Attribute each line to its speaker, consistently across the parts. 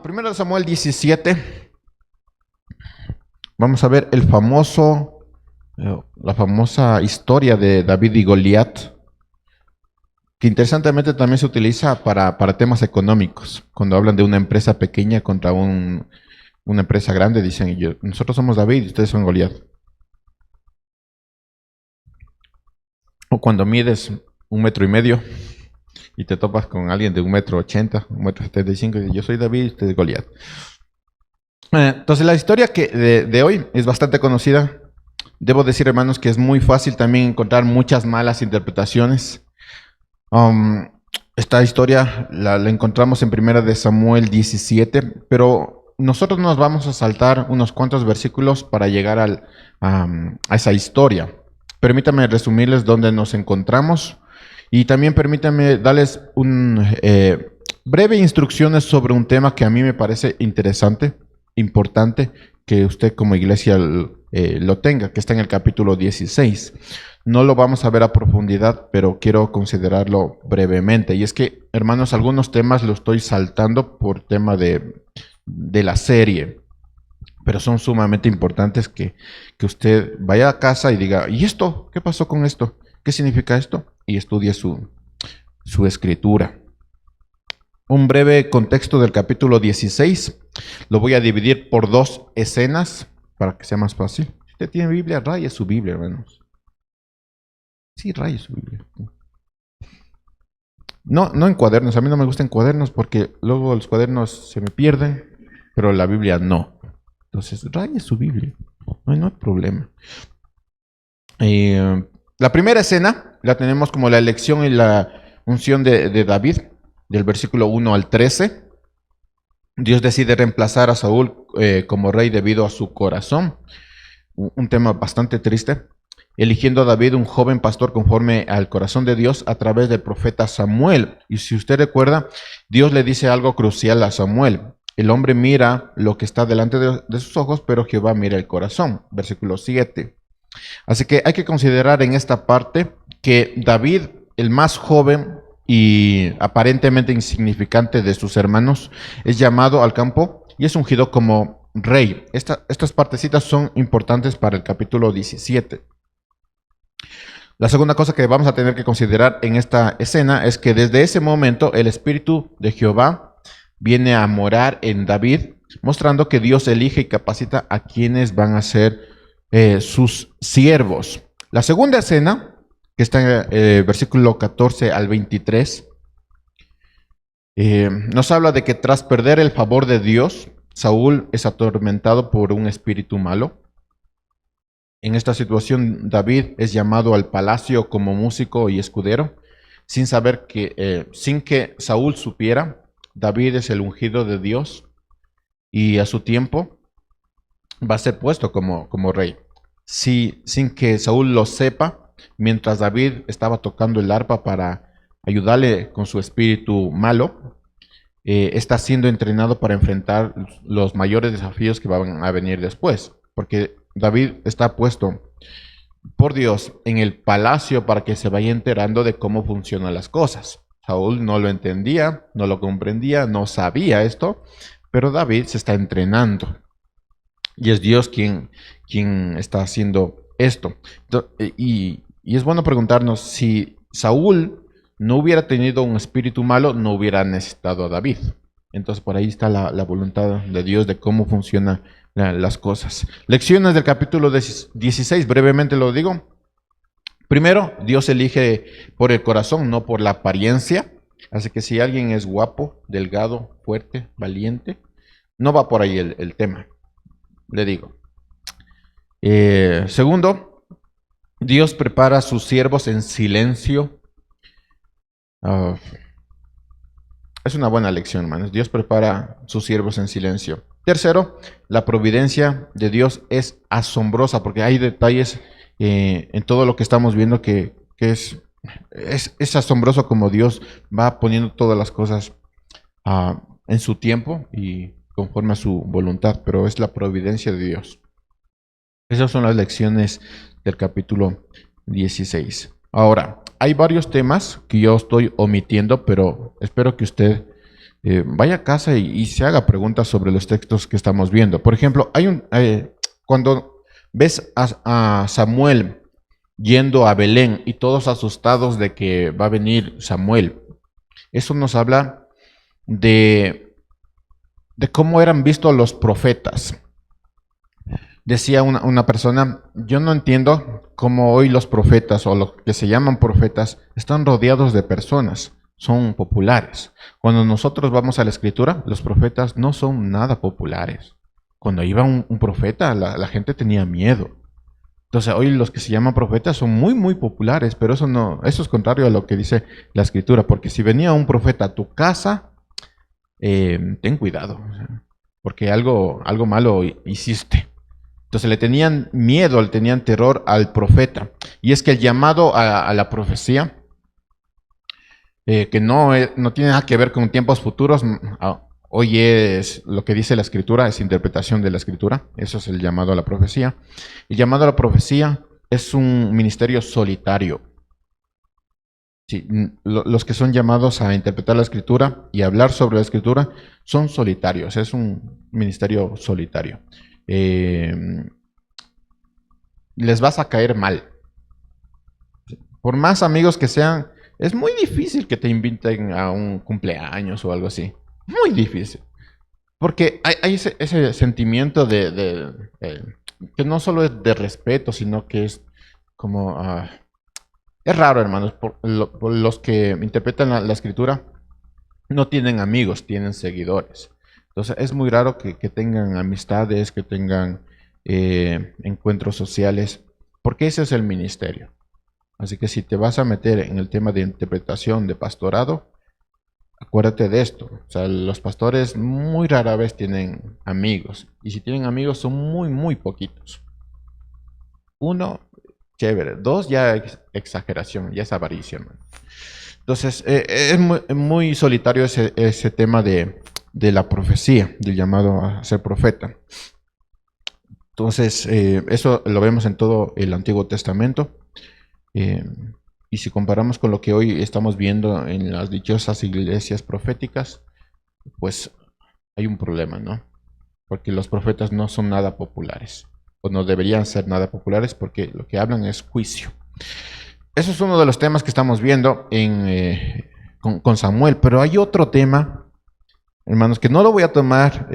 Speaker 1: Primero de Samuel 17, vamos a ver la famosa historia de David y Goliat, que interesantemente también se utiliza para temas económicos. Cuando hablan de una empresa pequeña contra una empresa grande, dicen, nosotros somos David y ustedes son Goliat. O cuando mides 1,5 metros y te topas con alguien de 1,80 m, 1,75 m, y yo soy David y usted es Goliat. Entonces la historia de hoy es bastante conocida. Debo decir, hermanos, que es muy fácil también encontrar muchas malas interpretaciones. Esta historia la encontramos en 1 de Samuel 17, pero nosotros nos vamos a saltar unos cuantos versículos para llegar a esa historia. Permítame resumirles dónde nos encontramos y también permítanme darles breve instrucciones sobre un tema que a mí me parece interesante, importante, que usted como iglesia lo tenga, que está en el capítulo 16. No lo vamos a ver a profundidad, pero quiero considerarlo brevemente. Y es que, hermanos, algunos temas los estoy saltando por tema de la serie, pero son sumamente importantes que usted vaya a casa y diga, ¿y esto? ¿Qué pasó con esto? ¿Qué significa esto? Y estudie su escritura. Un breve contexto del capítulo 16. Lo voy a dividir por 2 escenas para que sea más fácil. Si usted tiene Biblia, raye su Biblia, hermanos. Sí, raye su Biblia. No en cuadernos. A mí no me gustan cuadernos porque luego los cuadernos se me pierden, pero la Biblia no. Entonces, raye su Biblia. No hay problema. La primera escena la tenemos como la elección y la unción de David, del versículo 1 al 13. Dios decide reemplazar a Saúl como rey debido a su corazón. Un tema bastante triste. Eligiendo a David, un joven pastor conforme al corazón de Dios a través del profeta Samuel. Y si usted recuerda, Dios le dice algo crucial a Samuel. El hombre mira lo que está delante de sus ojos, pero Jehová mira el corazón. Versículo 7. Así que hay que considerar en esta parte que David, el más joven y aparentemente insignificante de sus hermanos, es llamado al campo y es ungido como rey. Estas partecitas son importantes para el capítulo 17. La segunda cosa que vamos a tener que considerar en esta escena es que desde ese momento el Espíritu de Jehová viene a morar en David, mostrando que Dios elige y capacita a quienes van a ser sus siervos. La segunda escena, que está en el versículo 14 al 23, nos habla de que tras perder el favor de Dios, Saúl es atormentado por un espíritu malo. En esta situación, David es llamado al palacio como músico y escudero, sin que Saúl supiera. David es el ungido de Dios y a su tiempo va a ser puesto como rey. Sin que Saúl lo sepa, mientras David estaba tocando el arpa para ayudarle con su espíritu malo, está siendo entrenado para enfrentar los mayores desafíos que van a venir después. Porque David está puesto por Dios en el palacio para que se vaya enterando de cómo funcionan las cosas. Saúl no lo entendía, no lo comprendía, no sabía esto, pero David se está entrenando. Y es Dios quien está haciendo esto. Y es bueno preguntarnos, si Saúl no hubiera tenido un espíritu malo, no hubiera necesitado a David. Entonces por ahí está la voluntad de Dios de cómo funcionan las cosas. Lecciones del capítulo 16, brevemente lo digo. Primero, Dios elige por el corazón, no por la apariencia. Así que si alguien es guapo, delgado, fuerte, valiente, no va por ahí el tema. Le digo. Segundo, Dios prepara a sus siervos en silencio. Es una buena lección, hermanos. Dios prepara a sus siervos en silencio. Tercero, la providencia de Dios es asombrosa, porque hay detalles en todo lo que estamos viendo que es asombroso como Dios va poniendo todas las cosas en su tiempo y conforme a su voluntad, pero es la providencia de Dios. Esas son las lecciones del capítulo 16. Ahora, hay varios temas que yo estoy omitiendo, pero espero que usted vaya a casa y se haga preguntas sobre los textos que estamos viendo. Por ejemplo, cuando ves a Samuel yendo a Belén y todos asustados de que va a venir Samuel, eso nos habla de cómo eran vistos los profetas. Decía una persona, yo no entiendo cómo hoy los profetas o los que se llaman profetas están rodeados de personas, son populares. Cuando nosotros vamos a la escritura, los profetas no son nada populares. Cuando iba un profeta, la gente tenía miedo. Entonces hoy los que se llaman profetas son muy, muy populares, pero eso es contrario a lo que dice la escritura, porque si venía un profeta a tu casa, ten cuidado, porque algo malo hiciste. Entonces le tenían miedo, le tenían terror al profeta. Y es que el llamado a la profecía, que no tiene nada que ver con tiempos futuros, hoy es lo que dice la escritura, es interpretación de la escritura. Eso es el llamado a la profecía. El llamado a la profecía es un ministerio solitario. Sí, los que son llamados a interpretar la escritura y hablar sobre la escritura son solitarios, es un ministerio solitario. Les vas a caer mal. Por más amigos que sean, es muy difícil que te inviten a un cumpleaños o algo así. Muy difícil. Porque hay ese sentimiento que no solo es de respeto, sino que es como... es raro, hermanos. Por los que interpretan la escritura no tienen amigos, tienen seguidores. Entonces es muy raro que tengan amistades, que tengan encuentros sociales, porque ese es el ministerio. Así que si te vas a meter en el tema de interpretación de pastorado, acuérdate de esto. O sea, los pastores muy rara vez tienen amigos. Y si tienen amigos son muy, muy poquitos. Uno, chévere. Dos, ya es exageración, ya es avaricia, hermano. Entonces, es muy solitario ese tema de la profecía, del llamado a ser profeta. Entonces, eso lo vemos en todo el Antiguo Testamento. Y si comparamos con lo que hoy estamos viendo en las dichosas iglesias proféticas, pues hay un problema, ¿no? Porque los profetas no son nada populares, o no deberían ser nada populares, porque lo que hablan es juicio. Eso es uno de los temas que estamos viendo con Samuel, pero hay otro tema, hermanos, que no lo voy a tomar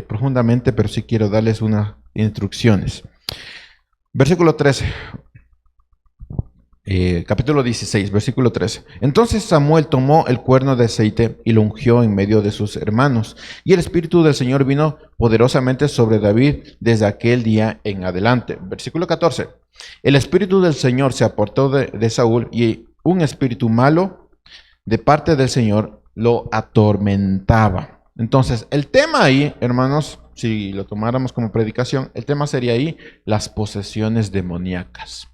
Speaker 1: profundamente, pero sí quiero darles unas instrucciones. Versículo 13. Capítulo 16, versículo 13. Entonces Samuel tomó el cuerno de aceite y lo ungió en medio de sus hermanos. Y el Espíritu del Señor vino poderosamente sobre David desde aquel día en adelante. Versículo 14. El Espíritu del Señor se apartó de Saúl y un espíritu malo de parte del Señor lo atormentaba. Entonces, el tema ahí, hermanos, si lo tomáramos como predicación, el tema sería ahí las posesiones demoníacas.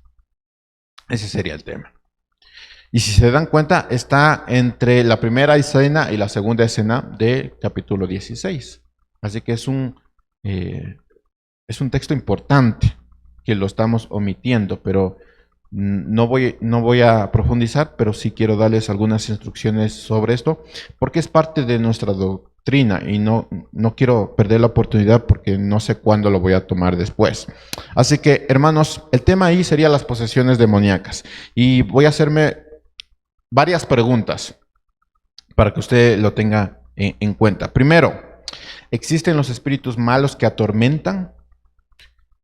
Speaker 1: Ese sería el tema. Y si se dan cuenta, está entre la primera escena y la segunda escena del capítulo 16. Así que es un texto importante que lo estamos omitiendo, pero no voy a profundizar, pero sí quiero darles algunas instrucciones sobre esto, porque es parte de nuestra doctrina y no quiero perder la oportunidad porque no sé cuándo lo voy a tomar después. Así que, hermanos, el tema ahí sería las posesiones demoníacas. Y voy a hacerme varias preguntas para que usted lo tenga en cuenta. Primero, ¿existen los espíritus malos que atormentan?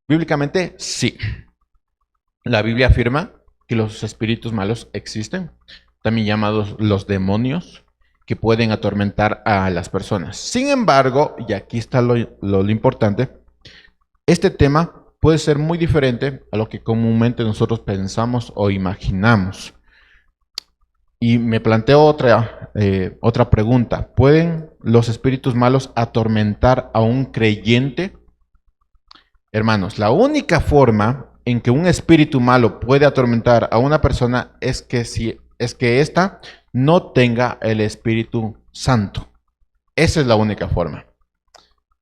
Speaker 1: Bíblicamente, sí. La Biblia afirma que los espíritus malos existen, también llamados los demonios, que pueden atormentar a las personas. Sin embargo, y aquí está lo importante, este tema puede ser muy diferente a lo que comúnmente nosotros pensamos o imaginamos. Y me planteo otra pregunta. ¿Pueden los espíritus malos atormentar a un creyente? Hermanos, la única forma en que un espíritu malo puede atormentar a una persona es que ésta no tenga el Espíritu Santo. Esa es la única forma.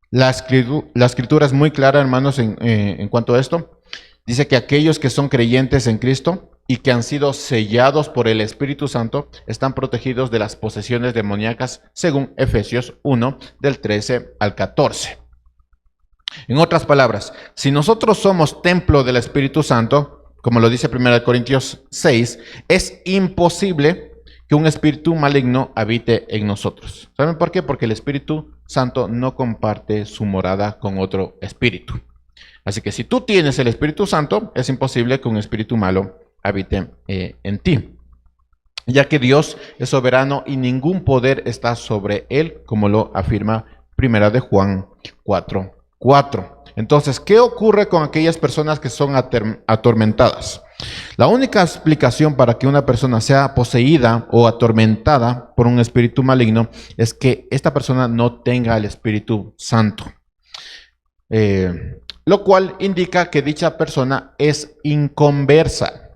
Speaker 1: La escritura es muy clara, hermanos, en cuanto a esto. Dice que aquellos que son creyentes en Cristo y que han sido sellados por el Espíritu Santo están protegidos de las posesiones demoníacas, según Efesios 1, del 13 al 14. En otras palabras, si nosotros somos templo del Espíritu Santo, como lo dice 1 Corintios 6, es imposible que un espíritu maligno habite en nosotros. ¿Saben por qué? Porque el Espíritu Santo no comparte su morada con otro espíritu. Así que si tú tienes el Espíritu Santo, es imposible que un espíritu malo habite en ti, ya que Dios es soberano y ningún poder está sobre él, como lo afirma 1 de Juan 4:4. Entonces, ¿qué ocurre con aquellas personas que son atormentadas? La única explicación para que una persona sea poseída o atormentada por un espíritu maligno es que esta persona no tenga el Espíritu Santo. Lo cual indica que dicha persona es inconversa.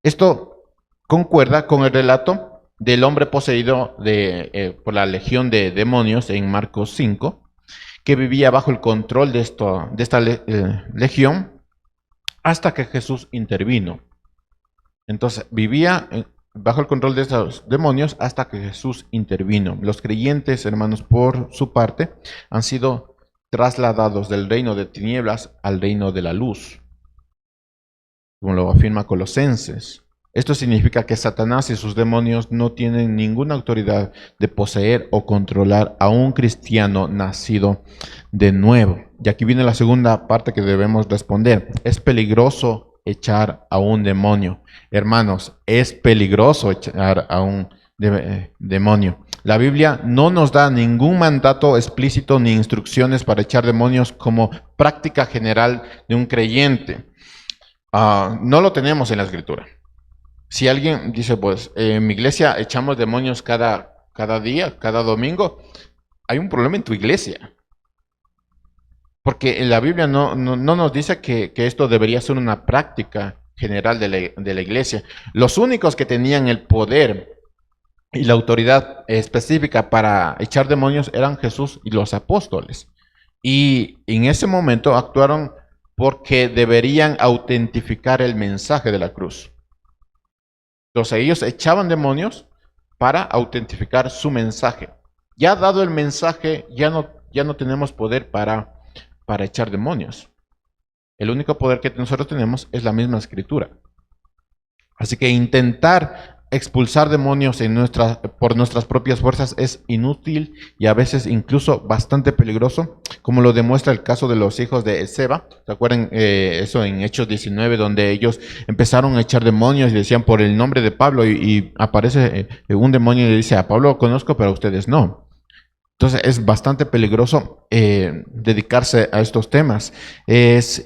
Speaker 1: Esto concuerda con el relato del hombre poseído por la legión de demonios en Marcos 5, que vivía bajo el control de esta legión hasta que Jesús intervino. Entonces vivía bajo el control de estos demonios hasta que Jesús intervino. Los creyentes, hermanos, por su parte, han sido trasladados del reino de tinieblas al reino de la luz, como lo afirma Colosenses. Esto significa que Satanás y sus demonios no tienen ninguna autoridad de poseer o controlar a un cristiano nacido de nuevo. Y aquí viene la segunda parte que debemos responder. ¿Es peligroso echar a un demonio? Hermanos, es peligroso echar a un demonio. La Biblia no nos da ningún mandato explícito ni instrucciones para echar demonios como práctica general de un creyente. No lo tenemos en la Escritura. Si alguien dice, pues, en mi iglesia echamos demonios cada día, cada domingo, hay un problema en tu iglesia. Porque en la Biblia no nos dice que esto debería ser una práctica general de la iglesia. Los únicos que tenían el poder y la autoridad específica para echar demonios eran Jesús y los apóstoles. Y en ese momento actuaron porque deberían autentificar el mensaje de la cruz. Entonces ellos echaban demonios para autentificar su mensaje. Ya dado el mensaje, ya no tenemos poder para echar demonios. El único poder que nosotros tenemos es la misma escritura. Así que intentar expulsar demonios por nuestras propias fuerzas es inútil y a veces incluso bastante peligroso, como lo demuestra el caso de los hijos de Seba. ¿Se acuerdan eso en Hechos 19, donde ellos empezaron a echar demonios y decían por el nombre de Pablo y aparece un demonio y le dice a Pablo lo conozco, pero a ustedes no? Entonces es bastante peligroso dedicarse a estos temas. Este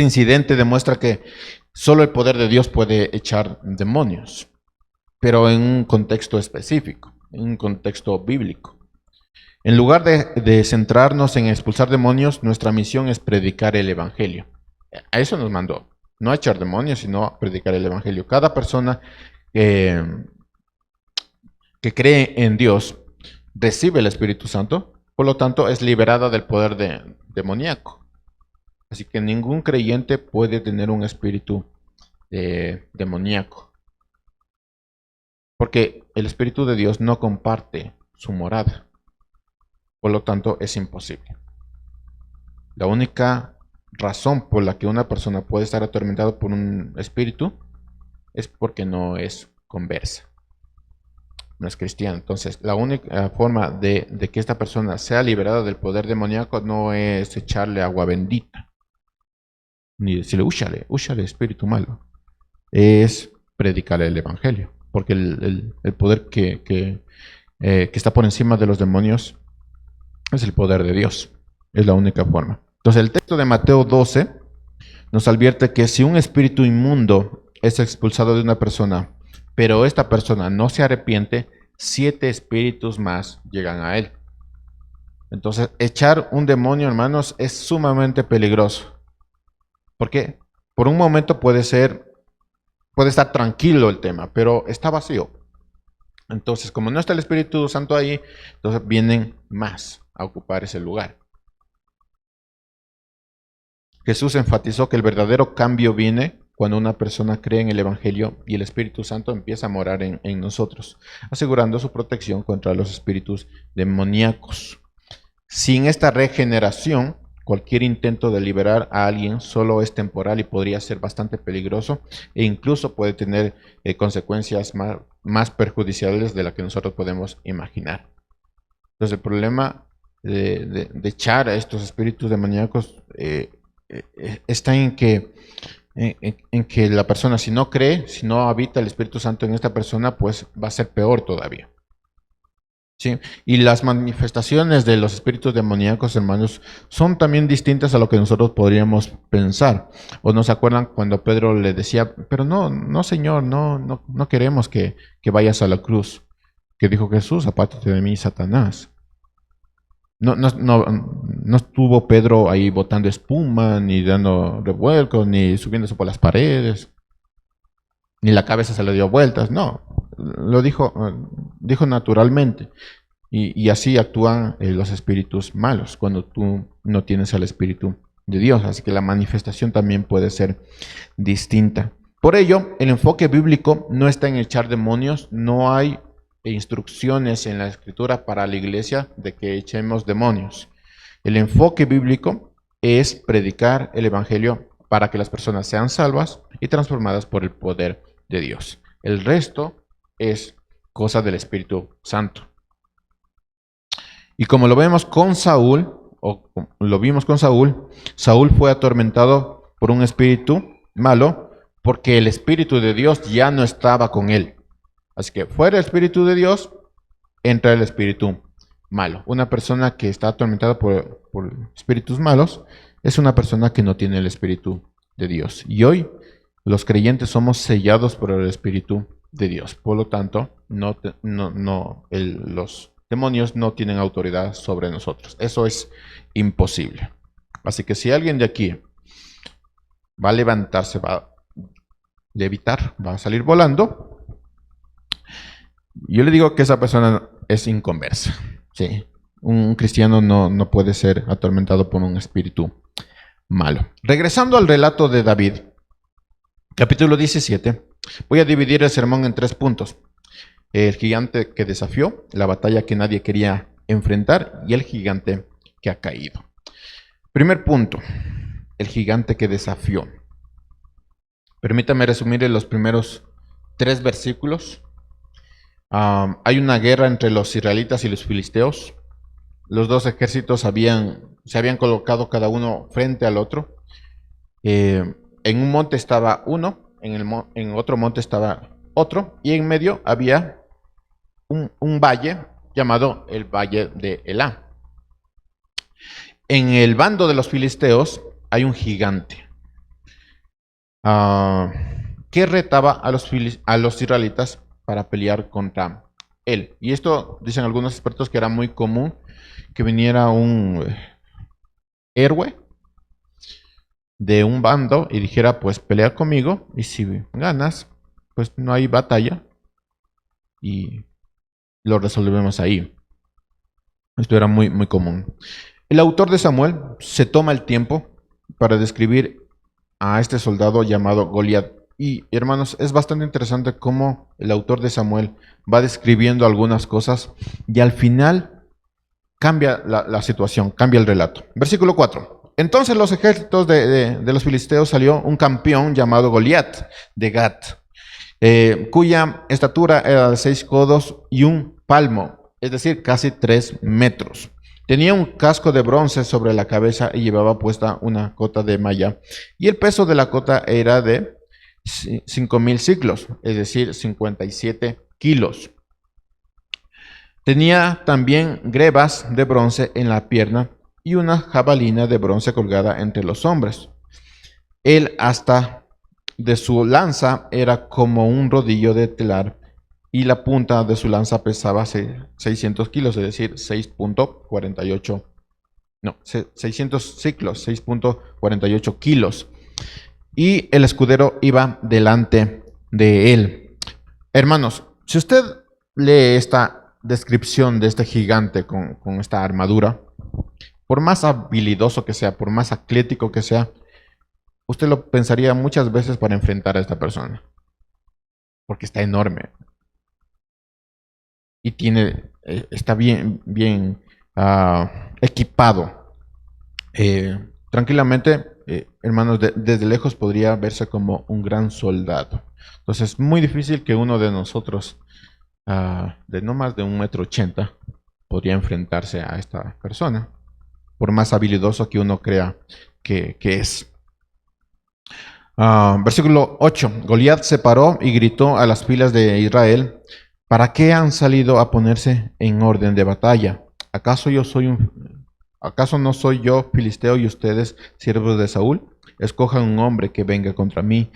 Speaker 1: incidente demuestra que solo el poder de Dios puede echar demonios, pero en un contexto específico, en un contexto bíblico. En lugar de centrarnos en expulsar demonios, nuestra misión es predicar el Evangelio. A eso nos mandó, no a echar demonios, sino a predicar el Evangelio. Cada persona que cree en Dios recibe el Espíritu Santo, por lo tanto es liberada del poder demoníaco. Así que ningún creyente puede tener un espíritu demoníaco, porque el Espíritu de Dios no comparte su morada. Por lo tanto, es imposible. La única razón por la que una persona puede estar atormentada por un espíritu es porque no es conversa, no es cristiana. Entonces, la única forma de que esta persona sea liberada del poder demoníaco no es echarle agua bendita, ni decirle, úchale, espíritu malo. Es predicar el Evangelio, porque el poder que está por encima de los demonios es el poder de Dios. Es la única forma. Entonces el texto de Mateo 12 nos advierte que si un espíritu inmundo es expulsado de una persona, pero esta persona no se arrepiente, 7 espíritus más llegan a él. Entonces echar un demonio, hermanos, es sumamente peligroso. ¿Por qué? Por un momento puede estar tranquilo el tema, pero está vacío. Entonces, como no está el Espíritu Santo ahí, entonces vienen más a ocupar ese lugar. Jesús enfatizó que el verdadero cambio viene cuando una persona cree en el Evangelio y el Espíritu Santo empieza a morar en nosotros, asegurando su protección contra los espíritus demoníacos. Sin esta regeneración, cualquier intento de liberar a alguien solo es temporal y podría ser bastante peligroso e incluso puede tener consecuencias más perjudiciales de las que nosotros podemos imaginar. Entonces el problema de echar a estos espíritus demoníacos está en que la persona, si no cree, si no habita el Espíritu Santo en esta persona, pues va a ser peor todavía. ¿Sí? Y las manifestaciones de los espíritus demoníacos, hermanos, son también distintas a lo que nosotros podríamos pensar. ¿O no se acuerdan cuando Pedro le decía, pero no, Señor, no queremos que vayas a la cruz? Que dijo Jesús, apártate de mí, Satanás. No estuvo Pedro ahí botando espuma, ni dando revuelcos, ni subiéndose por las paredes, ni la cabeza se le dio vueltas. No, lo dijo naturalmente. Y así actúan los espíritus malos cuando tú no tienes al Espíritu de Dios. Así que la manifestación también puede ser distinta. Por ello, el enfoque bíblico no está en echar demonios. No hay instrucciones en la Escritura para la iglesia de que echemos demonios. El enfoque bíblico es predicar el Evangelio para que las personas sean salvas y transformadas por el poder de Dios. El resto es cosa del Espíritu Santo. Y como lo vemos con Saúl, Saúl fue atormentado por un espíritu malo porque el Espíritu de Dios ya no estaba con él. Así que fuera el Espíritu de Dios, entra el espíritu malo. Una persona que está atormentada por espíritus malos es una persona que no tiene el Espíritu de Dios. Y los creyentes somos sellados por el Espíritu de Dios. Por lo tanto, los demonios no tienen autoridad sobre nosotros. Eso es imposible. Así que si alguien de aquí va a levantarse, va a levitar, va a salir volando, yo le digo que esa persona es inconversa. Sí. Un cristiano no puede ser atormentado por un espíritu malo. Regresando al relato de David, capítulo 17, voy a dividir el sermón en 3 puntos. El gigante que desafió, la batalla que nadie quería enfrentar y el gigante que ha caído. Primer punto, el gigante que desafió. Permítame resumir en los primeros 3 versículos. Hay una guerra entre los israelitas y los filisteos. Los dos ejércitos se habían colocado cada uno frente al otro. En un monte estaba uno, en otro monte estaba otro, y en medio había un valle llamado el Valle de Elá. En el bando de los filisteos hay un gigante que retaba a los israelitas para pelear contra él. Y esto, dicen algunos expertos, que era muy común que viniera un héroe de un bando y dijera, pues pelea conmigo, y si ganas, pues no hay batalla y lo resolvemos ahí. Esto era muy, muy común. El autor de Samuel se toma el tiempo para describir a este soldado llamado Goliat. Y hermanos, es bastante interesante cómo el autor de Samuel va describiendo algunas cosas y al final cambia la situación, cambia el relato. Versículo 4. Entonces los ejércitos de los filisteos salió un campeón llamado Goliat de Gat, cuya estatura era de 6 codos y un palmo, es decir, casi 3 metros. Tenía un casco de bronce sobre la cabeza y llevaba puesta una cota de malla. Y el peso de la cota era de 5,000 ciclos, es decir, 57 kilos. Tenía también grebas de bronce en la pierna y una jabalina de bronce colgada entre los hombros. El asta de su lanza era como un rodillo de telar y la punta de su lanza pesaba 600 kilos, es decir, 600 ciclos, 6,48 kilos. Y el escudero iba delante de él. Hermanos, si usted lee esta descripción de este gigante con esta armadura, por más habilidoso que sea, por más atlético que sea, usted lo pensaría muchas veces para enfrentar a esta persona, porque está enorme y está bien equipado. Tranquilamente, hermanos, desde lejos podría verse como un gran soldado. Entonces, es muy difícil que uno de nosotros, de no más de 1,80 m, podría enfrentarse a esta persona, por más habilidoso que uno crea que es. Versículo 8. Goliat se paró y gritó a las filas de Israel: ¿para qué han salido a ponerse en orden de batalla? ¿Acaso no soy yo filisteo y ustedes siervos de Saúl? Escojan un hombre que venga contra mí.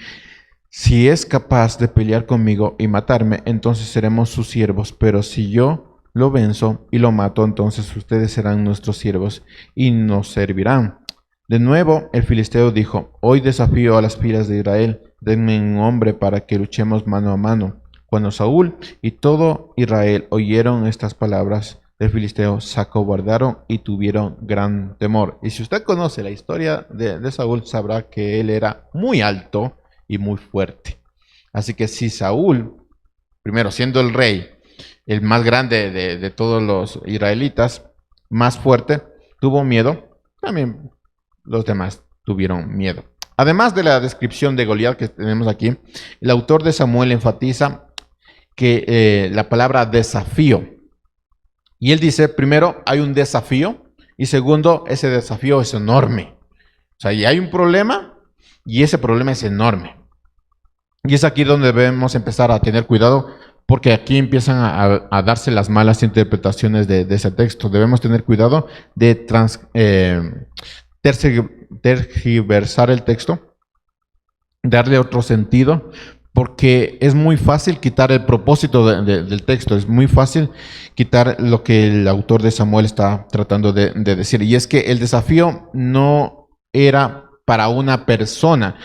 Speaker 1: Si es capaz de pelear conmigo y matarme, entonces seremos sus siervos, pero si yo lo venzo y lo mato, entonces ustedes serán nuestros siervos y nos servirán. De nuevo el filisteo dijo: hoy desafío a las filas de Israel, denme un hombre para que luchemos mano a mano. Cuando Saúl y todo Israel oyeron estas palabras del filisteo, se acobardaron y tuvieron gran temor. Y si usted conoce la historia de Saúl, sabrá que él era muy alto y muy fuerte. Así que si Saúl, primero siendo el rey, el más grande de todos los israelitas, más fuerte, tuvo miedo, también los demás tuvieron miedo. Además de la descripción de Goliat que tenemos aquí, el autor de Samuel enfatiza que la palabra desafío. Y él dice, primero, hay un desafío, y segundo, ese desafío es enorme. O sea, y hay un problema, y ese problema es enorme. Y es aquí donde debemos empezar a tener cuidado, porque aquí empiezan a darse las malas interpretaciones de ese texto. Debemos tener cuidado de tergiversar el texto, darle otro sentido, porque es muy fácil quitar el propósito del texto, es muy fácil quitar lo que el autor de Samuel está tratando de decir. Y es que el desafío no era para una persona.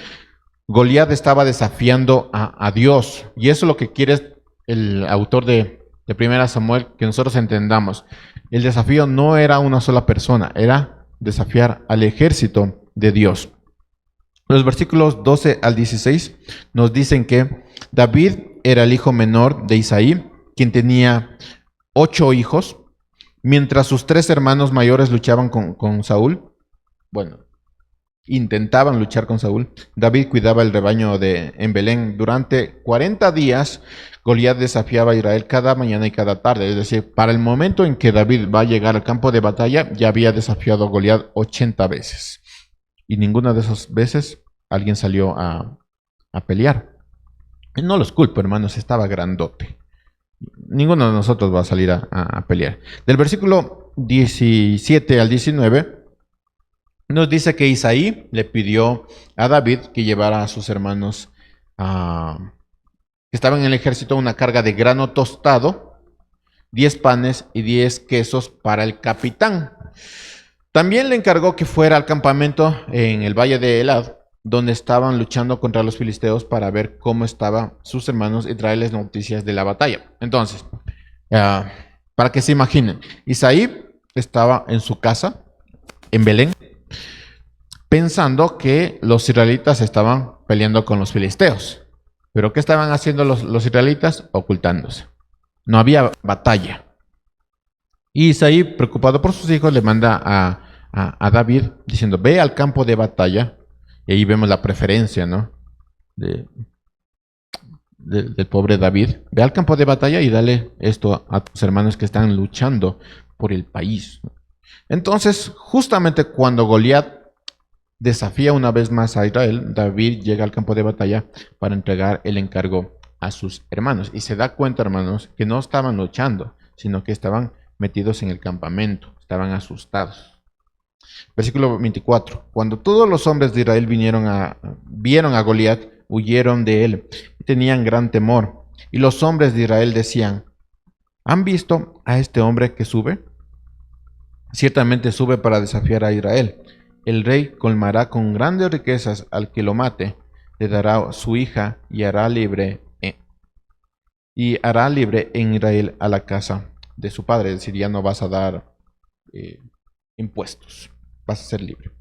Speaker 1: Goliat estaba desafiando a Dios, y eso es lo que quiere el autor de 1 Samuel, que nosotros entendamos. El desafío no era una sola persona, era desafiar al ejército de Dios. Los versículos 12 al 16 nos dicen que David era el hijo menor de Isaí, quien tenía 8 hijos, mientras sus 3 hermanos mayores luchaban con Saúl. Bueno, intentaban luchar con Saúl. David cuidaba el rebaño en Belén. Durante 40 días, Goliat desafiaba a Israel cada mañana y cada tarde. Es decir, para el momento en que David va a llegar al campo de batalla, ya había desafiado a Goliat 80 veces. Y ninguna de esas veces alguien salió a pelear. Y no los culpo, hermanos, estaba grandote. Ninguno de nosotros va a salir a pelear. Del versículo 17 al 19... nos dice que Isaí le pidió a David que llevara a sus hermanos que estaban en el ejército una carga de grano tostado, 10 panes y 10 quesos para el capitán. También le encargó que fuera al campamento en el valle de Elad, donde estaban luchando contra los filisteos, para ver cómo estaban sus hermanos y traerles noticias de la batalla. Entonces, para que se imaginen, Isaí estaba en su casa, en Belén, pensando que los israelitas estaban peleando con los filisteos. ¿Pero qué estaban haciendo los israelitas? Ocultándose. No había batalla. Y Isaí, preocupado por sus hijos, le manda a David diciendo: ve al campo de batalla. Y ahí vemos la preferencia, ¿no? Del pobre David. Ve al campo de batalla y dale esto a tus hermanos que están luchando por el país. Entonces, justamente cuando Goliat desafía una vez más a Israel, David llega al campo de batalla para entregar el encargo a sus hermanos. Y se da cuenta, hermanos, que no estaban luchando, sino que estaban metidos en el campamento, estaban asustados. Versículo 24. Cuando todos los hombres de Israel vieron a Goliat, huyeron de él y tenían gran temor. Y los hombres de Israel decían: ¿han visto a este hombre que sube? Ciertamente sube para desafiar a Israel. El rey colmará con grandes riquezas al que lo mate, le dará su hija y hará libre en Israel a la casa de su padre. Es decir, ya no vas a dar impuestos, vas a ser libre.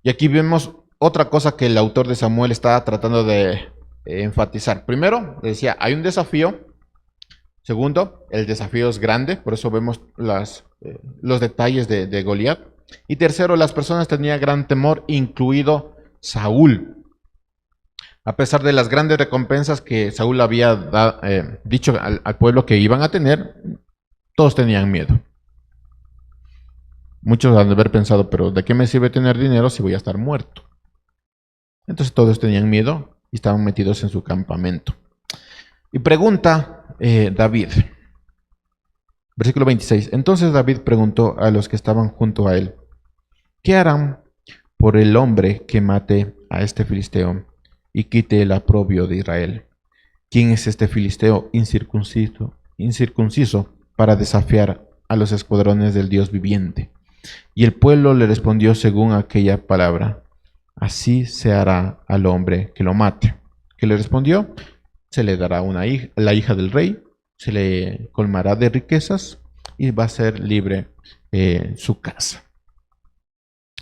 Speaker 1: Y aquí vemos otra cosa que el autor de Samuel estaba tratando de enfatizar. Primero, decía, hay un desafío. Segundo, el desafío es grande, por eso vemos los detalles de Goliat. Y tercero, las personas tenían gran temor, incluido Saúl. A pesar de las grandes recompensas que Saúl había dicho al pueblo que iban a tener, todos tenían miedo. Muchos han de haber pensado, pero ¿de qué me sirve tener dinero si voy a estar muerto? Entonces todos tenían miedo y estaban metidos en su campamento. Y pregunta David, versículo 26. Entonces David preguntó a los que estaban junto a él, ¿qué harán por el hombre que mate a este filisteo y quite el oprobio de Israel? ¿Quién es este filisteo incircunciso para desafiar a los escuadrones del Dios viviente? Y el pueblo le respondió según aquella palabra, así se hará al hombre que lo mate. ¿Qué le respondió? Se le dará la hija del rey, se le colmará de riquezas y va a ser libre su casa.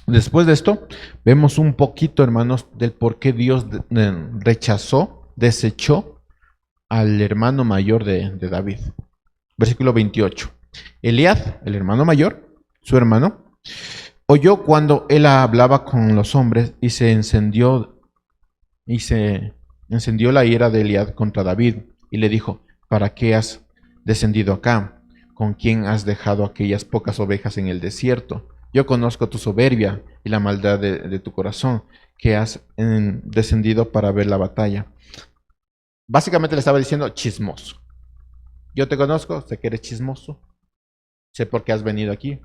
Speaker 1: Después de esto, vemos un poquito, hermanos, del por qué Dios desechó al hermano mayor de David. Versículo 28. Eliab, el hermano mayor, su hermano, oyó cuando él hablaba con los hombres y se encendió la ira de Eliab contra David y le dijo, ¿para qué has descendido acá? ¿Con quién has dejado aquellas pocas ovejas en el desierto? Yo conozco tu soberbia y la maldad de tu corazón, que has descendido para ver la batalla. Básicamente le estaba diciendo chismoso. Yo te conozco, sé que eres chismoso, sé por qué has venido aquí.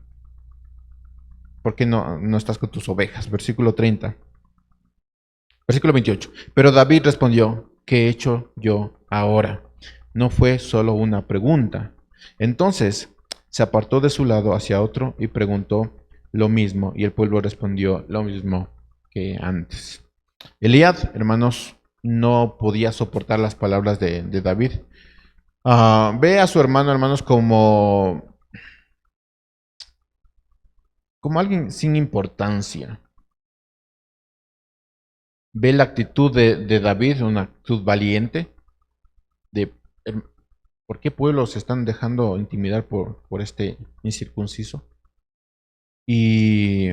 Speaker 1: ¿Por qué no estás con tus ovejas? Versículo 30. Versículo 28. Pero David respondió, ¿qué he hecho yo ahora? No fue solo una pregunta. Entonces se apartó de su lado hacia otro y preguntó lo mismo, y el pueblo respondió lo mismo que antes. Eliab, hermanos, no podía soportar las palabras de David. Ve a su hermano, hermanos, como alguien sin importancia. Ve la actitud de David, una actitud valiente, de ¿por qué pueblos se están dejando intimidar por este incircunciso? Y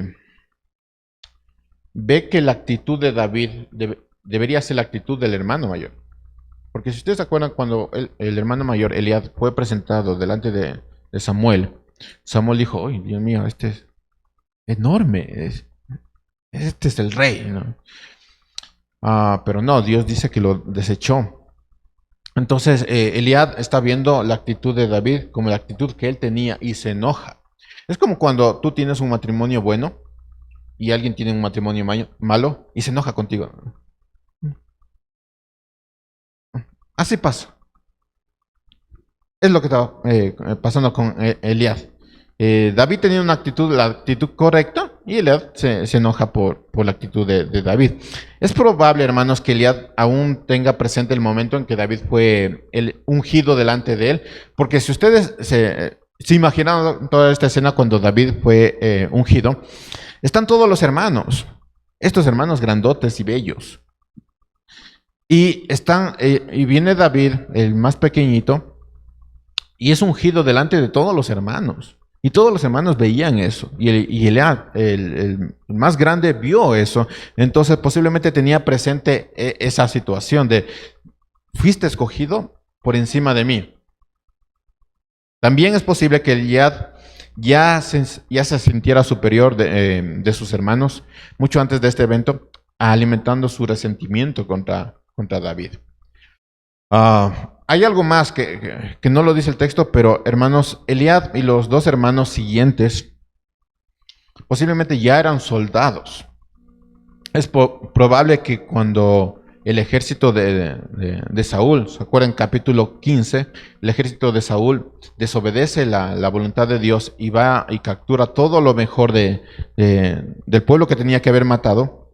Speaker 1: ve que la actitud de David debería ser la actitud del hermano mayor. Porque si ustedes se acuerdan, cuando el hermano mayor, Eliab, fue presentado delante de Samuel, Samuel dijo, ¡ay, Dios mío, este es enorme! Este es el rey, ¿no? Pero no, Dios dice que lo desechó. Entonces, Eliab está viendo la actitud de David como la actitud que él tenía y se enoja. Es como cuando tú tienes un matrimonio bueno y alguien tiene un matrimonio malo y se enoja contigo. Así pasa. Es lo que estaba pasando con Eliab. David tenía la actitud correcta y Eliab se enoja por la actitud de David. Es probable, hermanos, que Eliab aún tenga presente el momento en que David fue ungido delante de él, porque si ustedes se imaginan toda esta escena cuando David fue ungido, están todos los hermanos, estos hermanos grandotes y bellos, y viene David, el más pequeñito, y es ungido delante de todos los hermanos. Y todos los hermanos veían eso. Y el más grande vio eso. Entonces posiblemente tenía presente esa situación de, fuiste escogido por encima de mí. También es posible que Eliab ya se sintiera superior de sus hermanos mucho antes de este evento, alimentando su resentimiento contra David. Hay algo más que no lo dice el texto, pero hermanos, Eliab y los dos hermanos siguientes posiblemente ya eran soldados. Es probable que cuando el ejército de Saúl, ¿se acuerdan? Capítulo 15, el ejército de Saúl desobedece la voluntad de Dios y va y captura todo lo mejor del pueblo que tenía que haber matado.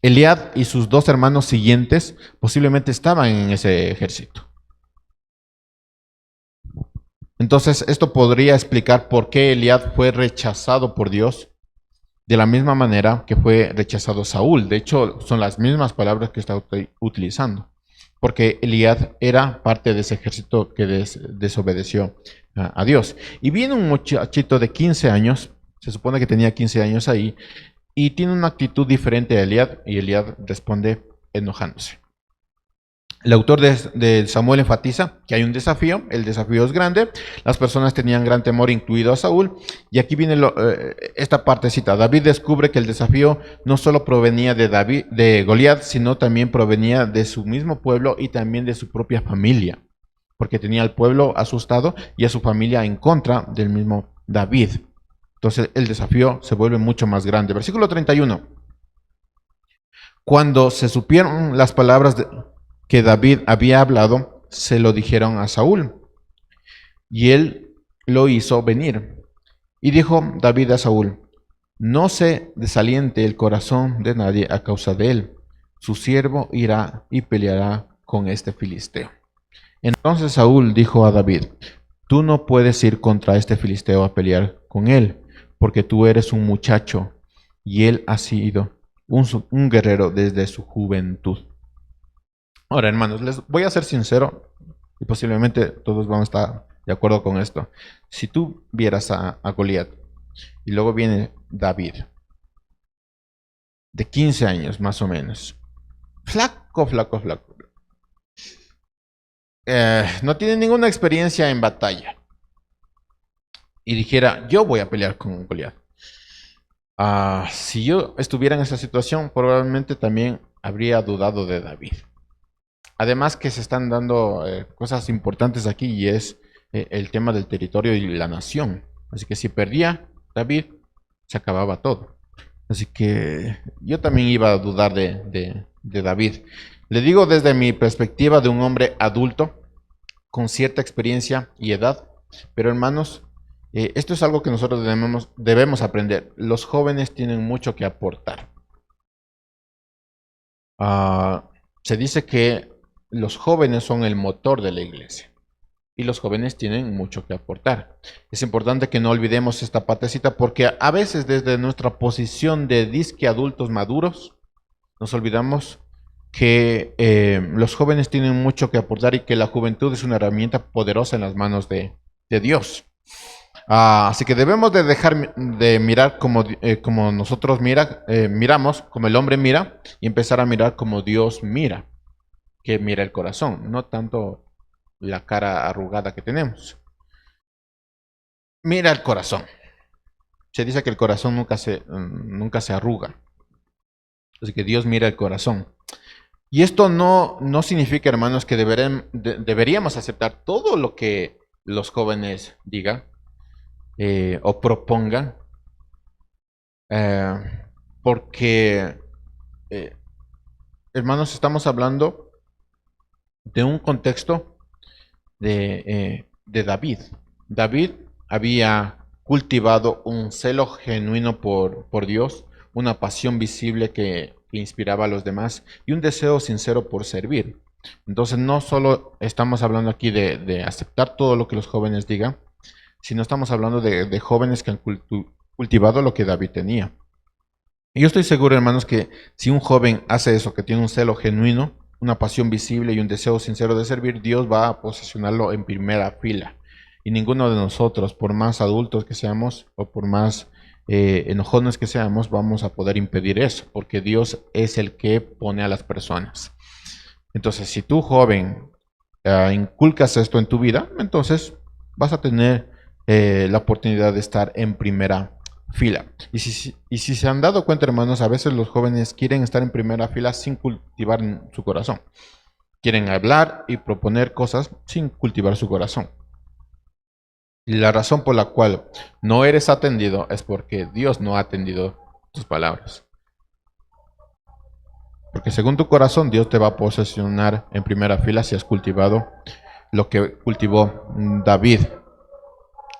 Speaker 1: Eliab y sus dos hermanos siguientes posiblemente estaban en ese ejército. Entonces, esto podría explicar por qué Eliab fue rechazado por Dios de la misma manera que fue rechazado Saúl. De hecho, son las mismas palabras que está utilizando, porque Eliab era parte de ese ejército que desobedeció a Dios. Y viene un muchachito de 15 años, se supone que tenía 15 años ahí, y tiene una actitud diferente a Eliab, y Eliab responde enojándose. El autor de Samuel enfatiza que hay un desafío, el desafío es grande, las personas tenían gran temor, incluido a Saúl, y aquí viene esta partecita. David descubre que el desafío no solo provenía de Goliat, sino también provenía de su mismo pueblo y también de su propia familia, porque tenía al pueblo asustado y a su familia en contra del mismo David. Entonces el desafío se vuelve mucho más grande. Versículo 31. Cuando se supieron las palabras que David había hablado, se lo dijeron a Saúl, y él lo hizo venir. Y dijo David a Saúl: no se desaliente el corazón de nadie a causa de él. Su siervo irá y peleará con este filisteo. Entonces Saúl dijo a David: tú no puedes ir contra este filisteo a pelear con él, porque tú eres un muchacho y él ha sido un guerrero desde su juventud. Ahora, hermanos, les voy a ser sincero, y posiblemente todos vamos a estar de acuerdo con esto. Si tú vieras a Goliat y luego viene David, de 15 años más o menos, flaco, no tiene ninguna experiencia en batalla, y dijera: yo voy a pelear con Goliat. Si yo estuviera en esa situación, probablemente también habría dudado de David. Además que se están dando cosas importantes aquí, y es el tema del territorio y la nación. Así que si perdía David, se acababa todo. Así que yo también iba a dudar de David. Le digo desde mi perspectiva de un hombre adulto, con cierta experiencia y edad. Pero hermanos, esto es algo que nosotros debemos aprender. Los jóvenes tienen mucho que aportar. Se dice que los jóvenes son el motor de la iglesia, y los jóvenes tienen mucho que aportar. Es importante que no olvidemos esta partecita, porque a veces desde nuestra posición de disque adultos maduros nos olvidamos que los jóvenes tienen mucho que aportar y que la juventud es una herramienta poderosa en las manos de Dios. Así que debemos de dejar de mirar como nosotros miramos, como el hombre mira, y empezar a mirar como Dios mira, que mira el corazón, no tanto la cara arrugada que tenemos. Mira el corazón. Se dice que el corazón nunca se arruga. Así que Dios mira el corazón. Y esto no significa, hermanos, que deberíamos aceptar todo lo que los jóvenes digan o propongan. Porque, hermanos, estamos hablando de un contexto de David. David había cultivado un celo genuino por Dios, una pasión visible que inspiraba a los demás y un deseo sincero por servir. Entonces no solo estamos hablando aquí de aceptar todo lo que los jóvenes digan, sino estamos hablando de jóvenes que han cultivado lo que David tenía. Y yo estoy seguro, hermanos, que si un joven hace eso, que tiene un celo genuino, una pasión visible y un deseo sincero de servir, Dios va a posicionarlo en primera fila. Y ninguno de nosotros, por más adultos que seamos o por más enojones que seamos, vamos a poder impedir eso, porque Dios es el que pone a las personas. Entonces, si tú, joven, inculcas esto en tu vida, entonces vas a tener la oportunidad de estar en primera fila. Y si se han dado cuenta, hermanos, a veces los jóvenes quieren estar en primera fila sin cultivar su corazón. Quieren hablar y proponer cosas sin cultivar su corazón. Y la razón por la cual no eres atendido es porque Dios no ha atendido tus palabras. Porque según tu corazón, Dios te va a posicionar en primera fila si has cultivado lo que cultivó David.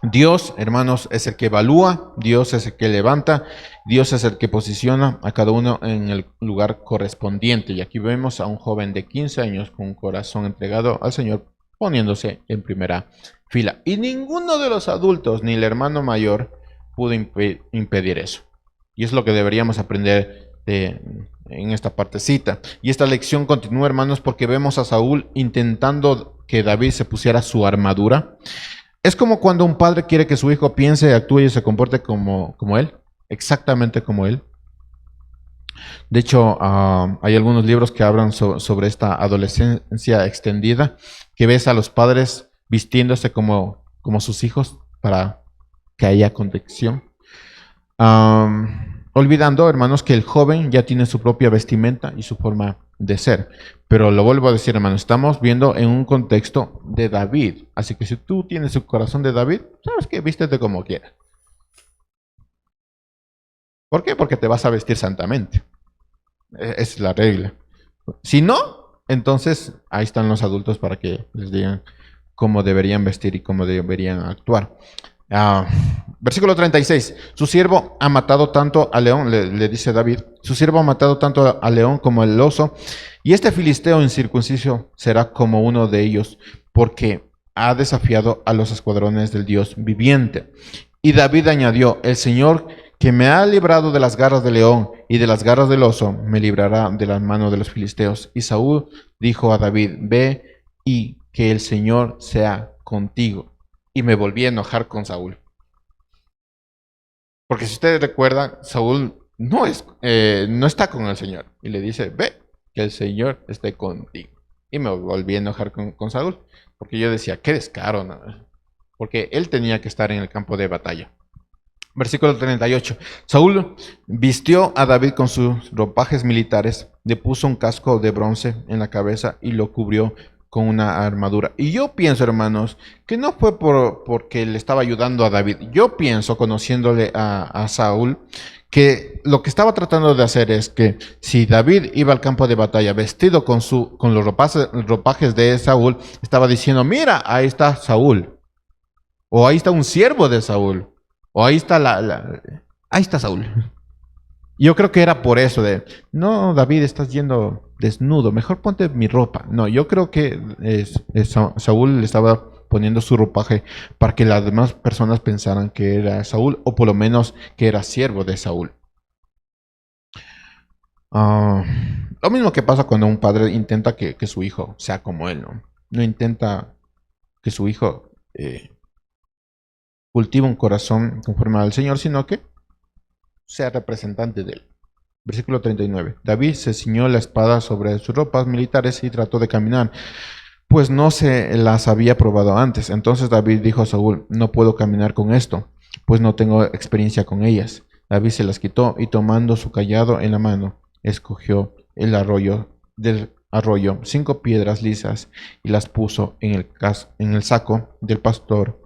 Speaker 1: Dios, hermanos, es el que evalúa, Dios es el que levanta, Dios es el que posiciona a cada uno en el lugar correspondiente. Y aquí vemos a un joven de 15 años con un corazón entregado al Señor, poniéndose en primera fila. Y ninguno de los adultos, ni el hermano mayor, pudo impedir eso. Y es lo que deberíamos aprender en esta partecita. Y esta lección continúa, hermanos, porque vemos a Saúl intentando que David se pusiera su armadura. Es como cuando un padre quiere que su hijo piense, actúe y se comporte como él, exactamente como él. De hecho, hay algunos libros que hablan sobre esta adolescencia extendida, que ves a los padres vistiéndose como sus hijos para que haya conexión. Olvidando, hermanos, que el joven ya tiene su propia vestimenta y su forma de ser. Pero lo vuelvo a decir, hermanos, estamos viendo en un contexto de David. Así que si tú tienes el corazón de David, sabes que vístete como quieras. ¿Por qué? Porque te vas a vestir santamente. Es la regla. Si no, entonces ahí están los adultos para que les digan cómo deberían vestir y cómo deberían actuar. Versículo 36. Su siervo ha matado tanto al león, le dice David, su siervo ha matado tanto al león como al oso, y este filisteo incircunciso será como uno de ellos, porque ha desafiado a los escuadrones del Dios viviente. Y David añadió, el Señor que me ha librado de las garras del león y de las garras del oso, me librará de las manos de los filisteos. Y Saúl dijo a David, ve y que el Señor sea contigo. Y me volví a enojar con Saúl. Porque si ustedes recuerdan, Saúl no está con el Señor. Y le dice, ve, que el Señor esté contigo. Y me volví a enojar con Saúl. Porque yo decía, qué descaro, ¿no? Porque él tenía que estar en el campo de batalla. Versículo 38. Saúl vistió a David con sus ropajes militares, le puso un casco de bronce en la cabeza y lo cubrió con una armadura. Y yo pienso, hermanos, que no fue porque le estaba ayudando a David. Yo pienso, conociéndole a Saúl, que lo que estaba tratando de hacer es que si David iba al campo de batalla vestido con los ropajes de Saúl, estaba diciendo, mira, ahí está Saúl. O ahí está un siervo de Saúl. O ahí está ahí está Saúl. Yo creo que era por eso de, no, David, estás yendo desnudo, mejor ponte mi ropa. No, yo creo que Saúl le estaba poniendo su ropaje para que las demás personas pensaran que era Saúl, o por lo menos que era siervo de Saúl. Lo mismo que pasa cuando un padre intenta que su hijo sea como él, ¿no? No intenta que su hijo cultive un corazón conforme al Señor, sino que sea representante de él. Versículo 39. David se ciñó la espada sobre sus ropas militares y trató de caminar, pues no se las había probado antes. Entonces David dijo a Saúl, no puedo caminar con esto, pues no tengo experiencia con ellas. David se las quitó y tomando su cayado en la mano, escogió del arroyo 5 piedras lisas y las puso en el saco del pastor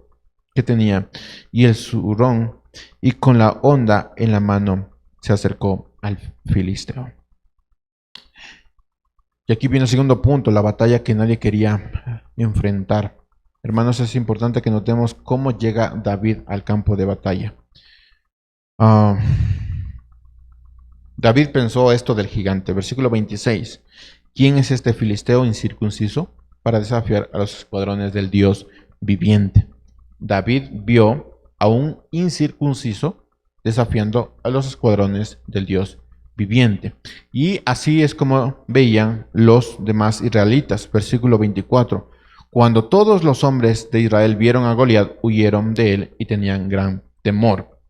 Speaker 1: que tenía y el zurrón, y con la honda en la mano se acercó al filisteo. Y aquí viene el segundo punto, la batalla que nadie quería enfrentar. Hermanos, es importante que notemos cómo llega David al campo de batalla. David pensó esto del gigante. Versículo 26. ¿Quién es este filisteo incircunciso para desafiar a los escuadrones del Dios viviente? David vio a un incircunciso desafiando a los escuadrones del Dios viviente. Y así es como veían los demás israelitas. Versículo 24. Cuando todos los hombres de Israel vieron a Goliat, huyeron de él y tenían gran temor.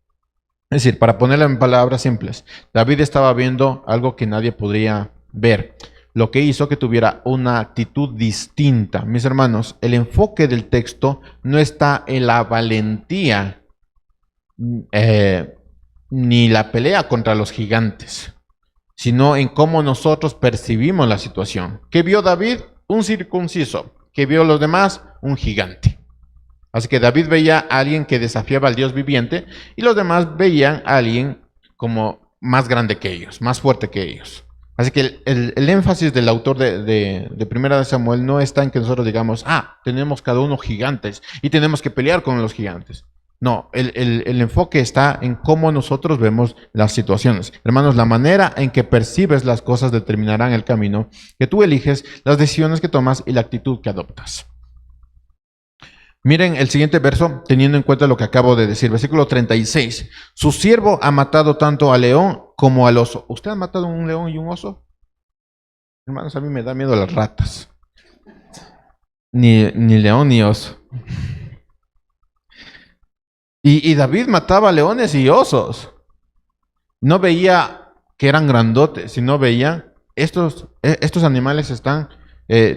Speaker 1: Es decir, para ponerlo en palabras simples, David estaba viendo algo que nadie podría ver, lo que hizo que tuviera una actitud distinta. Mis hermanos, el enfoque del texto no está en la valentía ni la pelea contra los gigantes, sino en cómo nosotros percibimos la situación. ¿Qué vio David? Un circunciso. ¿Qué vio los demás? Un gigante. Así que David veía a alguien que desafiaba al Dios viviente y los demás veían a alguien como más grande que ellos, más fuerte que ellos. Así que el énfasis del autor de Primera de Samuel no está en que nosotros digamos, tenemos cada uno gigantes y tenemos que pelear con los gigantes. No, el enfoque está en cómo nosotros vemos las situaciones. Hermanos, la manera en que percibes las cosas determinarán el camino que tú eliges, las decisiones que tomas y la actitud que adoptas. Miren el siguiente verso, teniendo en cuenta lo que acabo de decir, versículo 36. Su siervo ha matado tanto al león como al oso. ¿Usted ha matado un león y un oso? Hermanos, a mí me da miedo las ratas. Ni león ni oso. Y David mataba leones y osos. No veía que eran grandotes, sino veía, estos animales están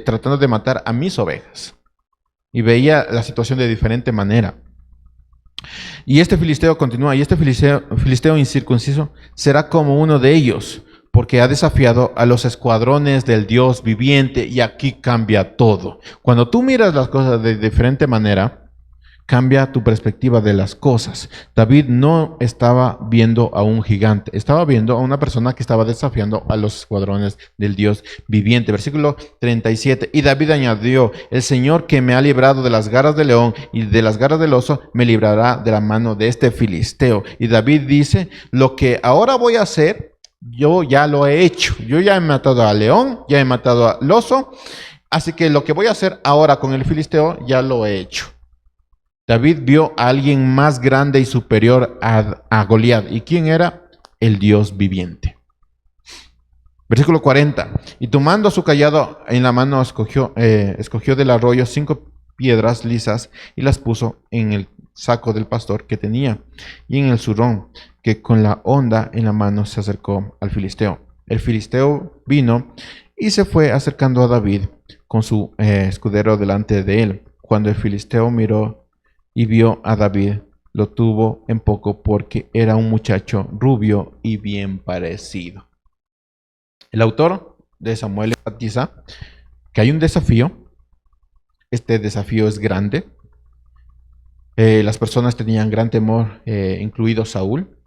Speaker 1: tratando de matar a mis ovejas. Y veía la situación de diferente manera. Y este filisteo continúa, y este filisteo incircunciso será como uno de ellos, porque ha desafiado a los escuadrones del Dios viviente, y aquí cambia todo. Cuando tú miras las cosas de diferente manera, cambia tu perspectiva de las cosas. David no estaba viendo a un gigante, estaba viendo a una persona que estaba desafiando a los escuadrones del Dios viviente. Versículo 37. Y David añadió, el Señor que me ha librado de las garras del león y de las garras del oso, me librará de la mano de este filisteo. Y David dice, lo que ahora voy a hacer, yo ya lo he hecho. Yo ya he matado al león, ya he matado al oso, así que lo que voy a hacer ahora con el filisteo, ya lo he hecho. David vio a alguien más grande y superior a Goliat. ¿Y quién era? El Dios viviente. Versículo 40. Y tomando su callado en la mano, escogió del arroyo 5 piedras lisas y las puso en el saco del pastor que tenía y en el zurrón, que con la honda en la mano se acercó al filisteo. El filisteo vino y se fue acercando a David con su escudero delante de él. Cuando el filisteo miró y vio a David, lo tuvo en poco porque era un muchacho rubio y bien parecido. El autor de Samuel enfatiza que hay un desafío. Este desafío es grande. Las personas tenían gran temor, incluido Saúl.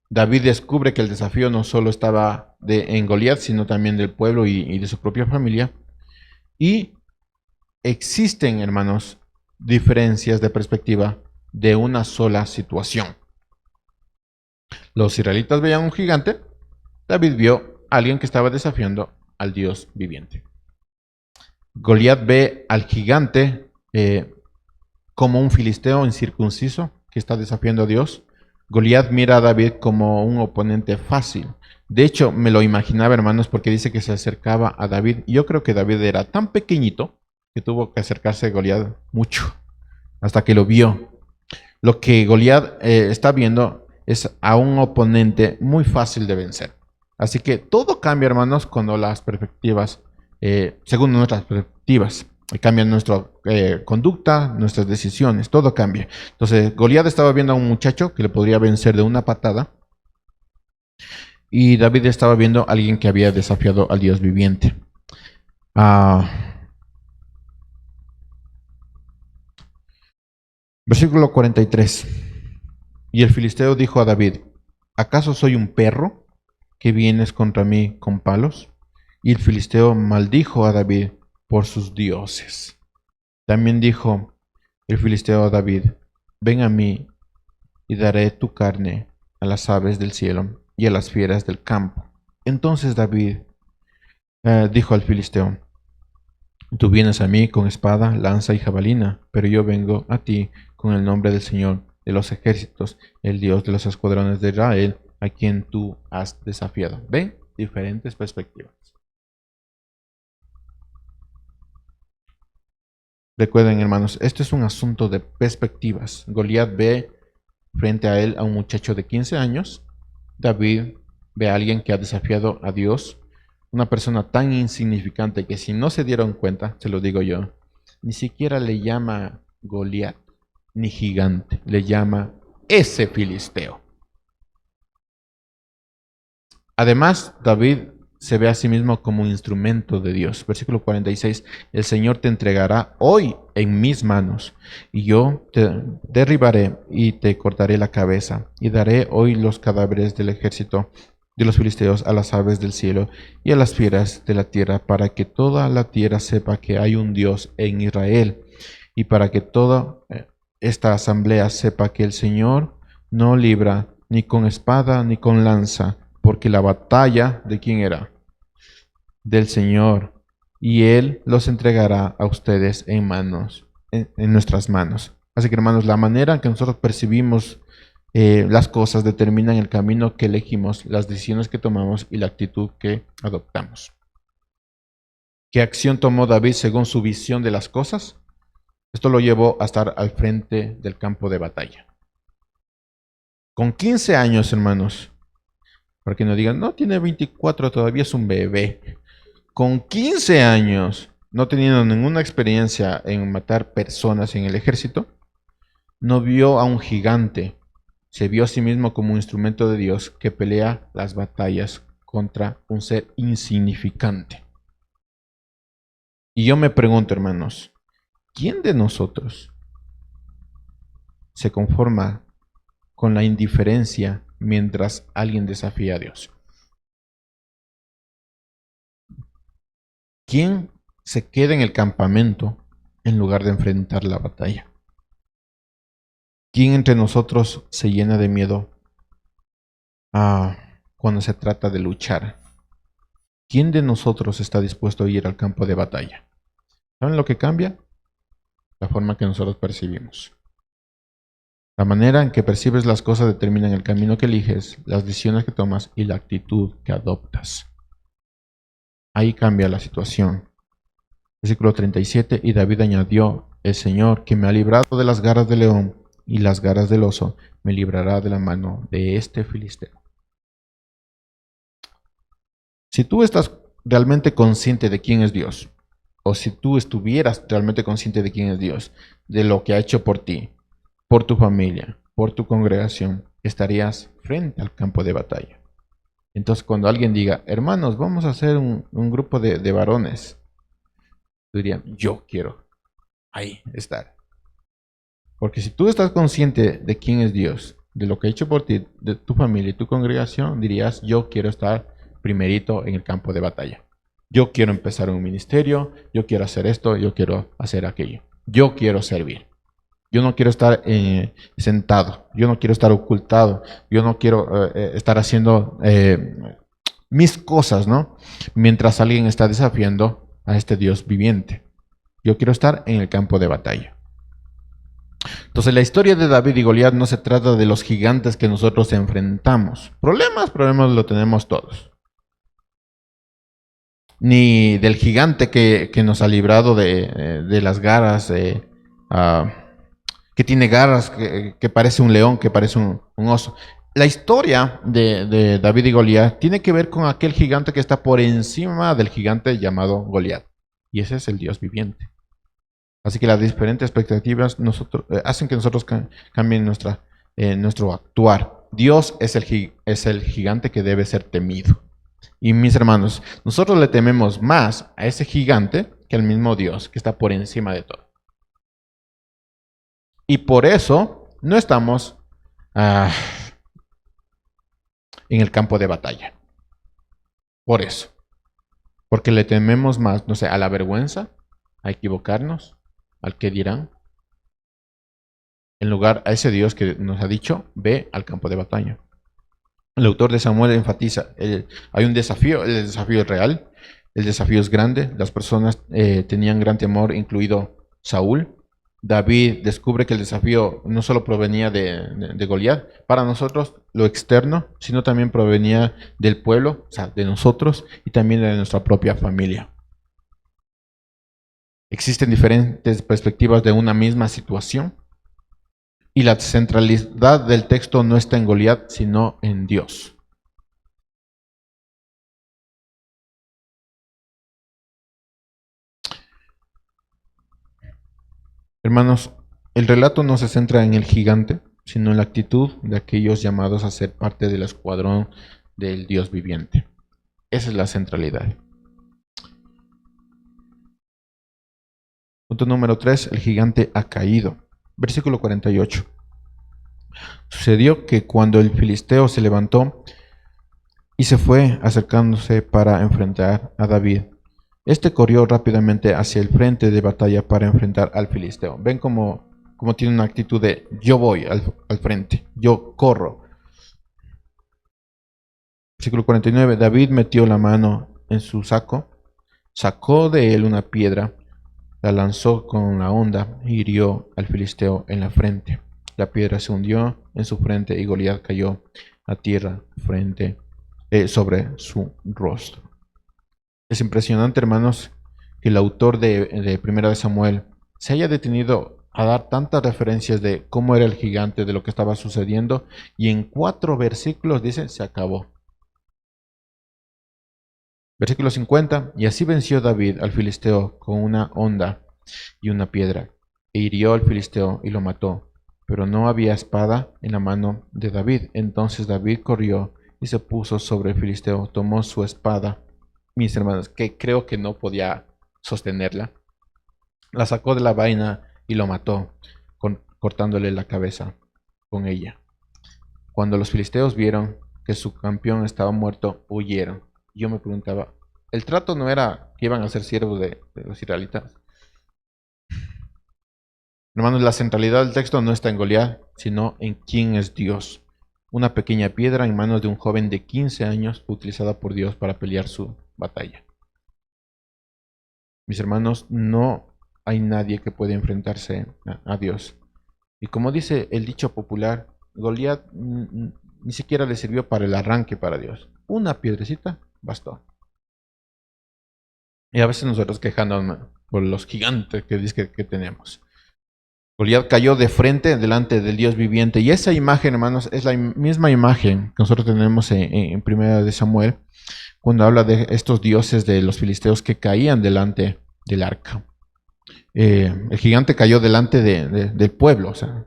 Speaker 1: David descubre que el desafío no solo estaba en Goliat, sino también del pueblo y de su propia familia. Y existen, hermanos, diferencias de perspectiva de una sola situación. Los israelitas veían un gigante, David vio a alguien que estaba desafiando al Dios viviente. Goliat ve al gigante como un filisteo incircunciso que está desafiando a Dios. Goliat mira a David como un oponente fácil. De hecho, me lo imaginaba, hermanos, porque dice que se acercaba a David. Y yo creo que David era tan pequeñito que tuvo que acercarse a Goliat mucho, hasta que lo vio. Lo que Goliat está viendo es a un oponente muy fácil de vencer. Así que todo cambia, hermanos, cuando las perspectivas, según nuestras perspectivas, cambian nuestra conducta, nuestras decisiones, todo cambia. Entonces, Goliat estaba viendo a un muchacho que le podría vencer de una patada, y David estaba viendo a alguien que había desafiado al Dios viviente. Versículo 43. Y el filisteo dijo a David, ¿acaso soy un perro que vienes contra mí con palos? Y el filisteo maldijo a David por sus dioses. También dijo el filisteo a David, ven a mí y daré tu carne a las aves del cielo y a las fieras del campo. Entonces David dijo al filisteo, tú vienes a mí con espada, lanza y jabalina, pero yo vengo a ti con el nombre del Señor de los ejércitos, el Dios de los escuadrones de Israel, a quien tú has desafiado. ¿Ven? Diferentes perspectivas. Recuerden, hermanos, esto es un asunto de perspectivas. Goliat ve frente a él a un muchacho de 15 años. David ve a alguien que ha desafiado a Dios. Una persona tan insignificante que si no se dieron cuenta, se lo digo yo, ni siquiera le llama Goliat ni gigante, le llama ese filisteo. Además, David se ve a sí mismo como un instrumento de Dios. Versículo 46, el Señor te entregará hoy en mis manos, y yo te derribaré y te cortaré la cabeza, y daré hoy los cadáveres del ejército de los filisteos a las aves del cielo y a las fieras de la tierra, para que toda la tierra sepa que hay un Dios en Israel, y para que toda esta asamblea sepa que el Señor no libra ni con espada ni con lanza, porque la batalla, ¿de quién era? Del Señor, y Él los entregará a ustedes en manos en nuestras manos. Así que, hermanos, la manera en que nosotros percibimos las cosas determinan el camino que elegimos, las decisiones que tomamos y la actitud que adoptamos. ¿Qué acción tomó David según su visión de las cosas? Esto lo llevó a estar al frente del campo de batalla. Con 15 años, hermanos, para que no digan, no, tiene 24, todavía es un bebé. Con 15 años, no teniendo ninguna experiencia en matar personas en el ejército, no vio a un gigante, se vio a sí mismo como un instrumento de Dios que pelea las batallas contra un ser insignificante. Y yo me pregunto, hermanos, ¿quién de nosotros se conforma con la indiferencia mientras alguien desafía a Dios? ¿Quién se queda en el campamento en lugar de enfrentar la batalla? ¿Quién entre nosotros se llena de miedo cuando se trata de luchar? ¿Quién de nosotros está dispuesto a ir al campo de batalla? ¿Saben lo que cambia? La forma que nosotros percibimos. La manera en que percibes las cosas determinan el camino que eliges, las decisiones que tomas y la actitud que adoptas. Ahí cambia la situación. Versículo 37, y David añadió, el Señor que me ha librado de las garras del león y las garras del oso, me librará de la mano de este filisteo. Si tú estás realmente consciente de quién es Dios, o si tú estuvieras realmente consciente de quién es Dios, de lo que ha hecho por ti, por tu familia, por tu congregación, estarías frente al campo de batalla. Entonces, cuando alguien diga, hermanos, vamos a hacer un grupo de varones, dirían, yo quiero ahí estar. Porque si tú estás consciente de quién es Dios, de lo que ha hecho por ti, de tu familia y tu congregación, dirías, yo quiero estar primerito en el campo de batalla. Yo quiero empezar un ministerio, yo quiero hacer esto, yo quiero hacer aquello. Yo quiero servir. Yo no quiero estar sentado, yo no quiero estar ocultado, yo no quiero estar haciendo mis cosas, ¿no? Mientras alguien está desafiando a este Dios viviente. Yo quiero estar en el campo de batalla. Entonces la historia de David y Goliat no se trata de los gigantes que nosotros enfrentamos. Problemas lo tenemos todos. Ni del gigante que nos ha librado de las garras, que tiene garras, que parece un león, que parece un oso. La historia de David y Goliat tiene que ver con aquel gigante que está por encima del gigante llamado Goliat. Y ese es el Dios viviente. Así que las diferentes expectativas hacen que nosotros cambien nuestro actuar. Dios es el gigante que debe ser temido. Y mis hermanos, nosotros le tememos más a ese gigante que al mismo Dios que está por encima de todo. Y por eso no estamos en el campo de batalla. Por eso. Porque le tememos más, no sé, a la vergüenza, a equivocarnos, al que dirán, en lugar a ese Dios que nos ha dicho, ve al campo de batalla. El autor de Samuel enfatiza, hay un desafío, el desafío es real, el desafío es grande, las personas tenían gran temor, incluido Saúl. David descubre que el desafío no solo provenía de Goliat, para nosotros lo externo, sino también provenía del pueblo, o sea, de nosotros y también de nuestra propia familia. Existen diferentes perspectivas de una misma situación y la centralidad del texto no está en Goliat, sino en Dios. Hermanos, el relato no se centra en el gigante, sino en la actitud de aquellos llamados a ser parte del escuadrón del Dios viviente. Esa es la centralidad. Punto número 3, el gigante ha caído. Versículo 48. Sucedió que cuando el filisteo se levantó y se fue acercándose para enfrentar a David, este corrió rápidamente hacia el frente de batalla para enfrentar al filisteo. Ven cómo tiene una actitud de yo voy al frente, yo corro. Versículo 49, David metió la mano en su saco, sacó de él una piedra la lanzó con la honda y hirió al filisteo en la frente. La piedra se hundió en su frente y Goliat cayó a tierra sobre su rostro. Es impresionante, hermanos, que el autor de Primera de Samuel se haya detenido a dar tantas referencias de cómo era el gigante, de lo que estaba sucediendo, y en 4 versículos dice, se acabó. Versículo 50, y así venció David al filisteo con una honda y una piedra, e hirió al filisteo y lo mató. Pero no había espada en la mano de David. Entonces David corrió y se puso sobre el filisteo, tomó su espada, mis hermanos, que creo que no podía sostenerla, la sacó de la vaina y lo mató, cortándole la cabeza con ella. Cuando los filisteos vieron que su campeón estaba muerto, huyeron. Yo me preguntaba, ¿el trato no era que iban a ser siervos de los israelitas? Hermanos, la centralidad del texto no está en Goliat, sino en quién es Dios. Una pequeña piedra en manos de un joven de 15 años utilizada por Dios para pelear su batalla. Mis hermanos, no hay nadie que pueda enfrentarse a Dios. Y como dice el dicho popular, Goliat ni siquiera le sirvió para el arranque para Dios. Una piedrecita bastó. Y a veces nosotros quejándonos por los gigantes que dice que tenemos. Goliat cayó de frente delante del Dios viviente. Y esa imagen, hermanos, es la misma imagen que nosotros tenemos en Primera de Samuel, cuando habla de estos dioses de los filisteos que caían delante del arca. El gigante cayó delante del pueblo, o sea,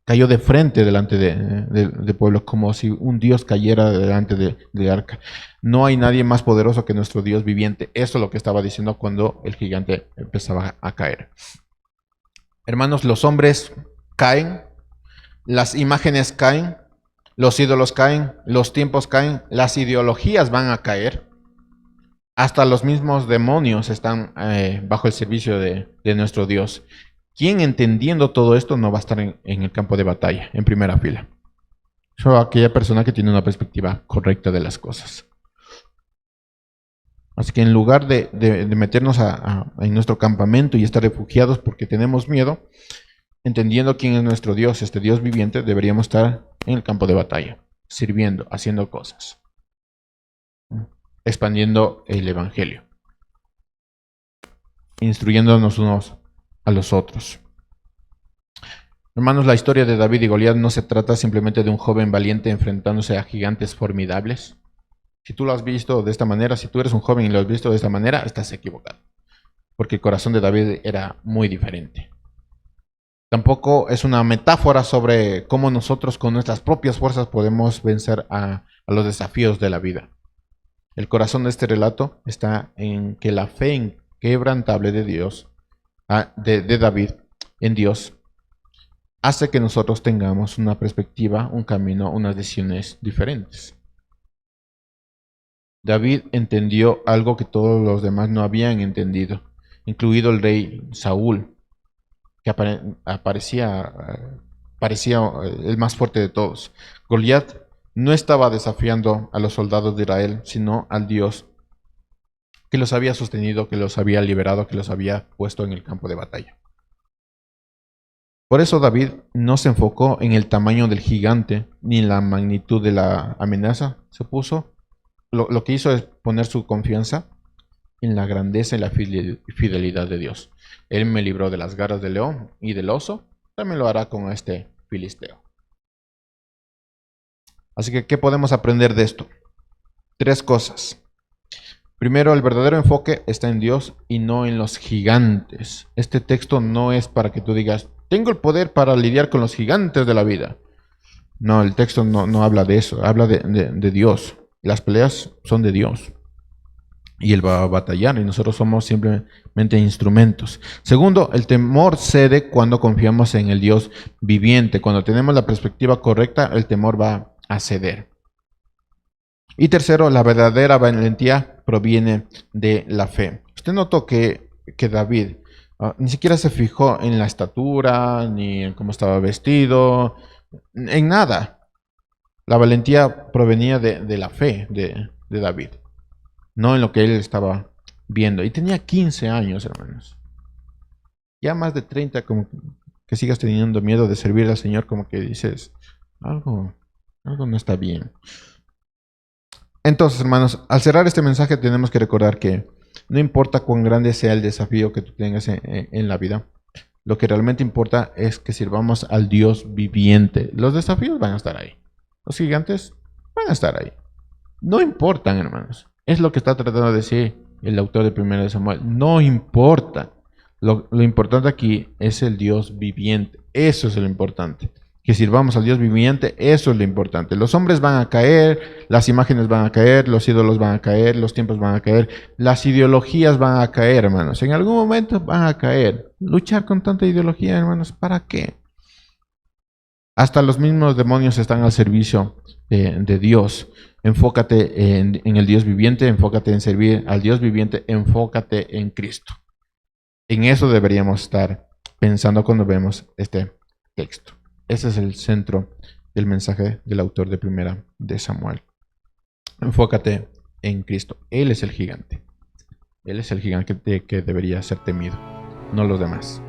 Speaker 1: cayó de frente delante del pueblo, como si un dios cayera delante del arca. No hay nadie más poderoso que nuestro Dios viviente. Eso es lo que estaba diciendo cuando el gigante empezaba a caer. Hermanos, los hombres caen, las imágenes caen, los ídolos caen, los tiempos caen, las ideologías van a caer. Hasta los mismos demonios están bajo el servicio de nuestro Dios. ¿Quién entendiendo todo esto no va a estar en el campo de batalla, en primera fila? Solo aquella persona que tiene una perspectiva correcta de las cosas. Así que en lugar de meternos en nuestro campamento y estar refugiados porque tenemos miedo, entendiendo quién es nuestro Dios, este Dios viviente, deberíamos estar en el campo de batalla, sirviendo, haciendo cosas, expandiendo el Evangelio, instruyéndonos unos a los otros. Hermanos, la historia de David y Goliat no se trata simplemente de un joven valiente enfrentándose a gigantes formidables. Si tú lo has visto de esta manera, si tú eres un joven y lo has visto de esta manera, estás equivocado. Porque el corazón de David era muy diferente. Tampoco es una metáfora sobre cómo nosotros con nuestras propias fuerzas podemos vencer a los desafíos de la vida. El corazón de este relato está en que la fe inquebrantable de Dios, de David en Dios, hace que nosotros tengamos una perspectiva, un camino, unas decisiones diferentes. David entendió algo que todos los demás no habían entendido, incluido el rey Saúl, que parecía el más fuerte de todos. Goliat no estaba desafiando a los soldados de Israel, sino al Dios que los había sostenido, que los había liberado, que los había puesto en el campo de batalla. Por eso David no se enfocó en el tamaño del gigante ni en la magnitud de la amenaza. Lo que hizo es poner su confianza en la grandeza y la fidelidad de Dios. Él me libró de las garras del león y del oso, también lo hará con este filisteo. Así que, ¿qué podemos aprender de esto? 3 cosas. Primero, el verdadero enfoque está en Dios y no en los gigantes. Este texto no es para que tú digas, tengo el poder para lidiar con los gigantes de la vida. No, el texto no habla de eso, habla de Dios. Las peleas son de Dios. Y Él va a batallar y nosotros somos simplemente instrumentos. Segundo, el temor cede cuando confiamos en el Dios viviente. Cuando tenemos la perspectiva correcta, el temor va a ceder. Y tercero, la verdadera valentía proviene de la fe. Usted notó que David ni siquiera se fijó en la estatura, ni en cómo estaba vestido, en nada. La valentía provenía de la fe de David, no en lo que él estaba viendo. Y tenía 15 años, hermanos. Ya más de 30, como que sigas teniendo miedo de servir al Señor, como que dices, algo no está bien. Entonces, hermanos, al cerrar este mensaje tenemos que recordar que no importa cuán grande sea el desafío que tú tengas en la vida, lo que realmente importa es que sirvamos al Dios viviente. Los desafíos van a estar ahí. Los gigantes van a estar ahí. No importan, hermanos. Es lo que está tratando de decir el autor de 1 de Samuel. No importa. Lo importante aquí es el Dios viviente. Eso es lo importante. Que sirvamos al Dios viviente, eso es lo importante. Los hombres van a caer, las imágenes van a caer, los ídolos van a caer, los tiempos van a caer, las ideologías van a caer, hermanos. En algún momento van a caer. Luchar con tanta ideología, hermanos, ¿para qué? Hasta los mismos demonios están al servicio de Dios. Enfócate en el Dios viviente, enfócate en servir al Dios viviente, enfócate en Cristo. En eso deberíamos estar pensando cuando vemos este texto. Ese es el centro del mensaje del autor de 1 de Samuel. Enfócate en Cristo. Él es el gigante. Él es el gigante que debería ser temido, no los demás.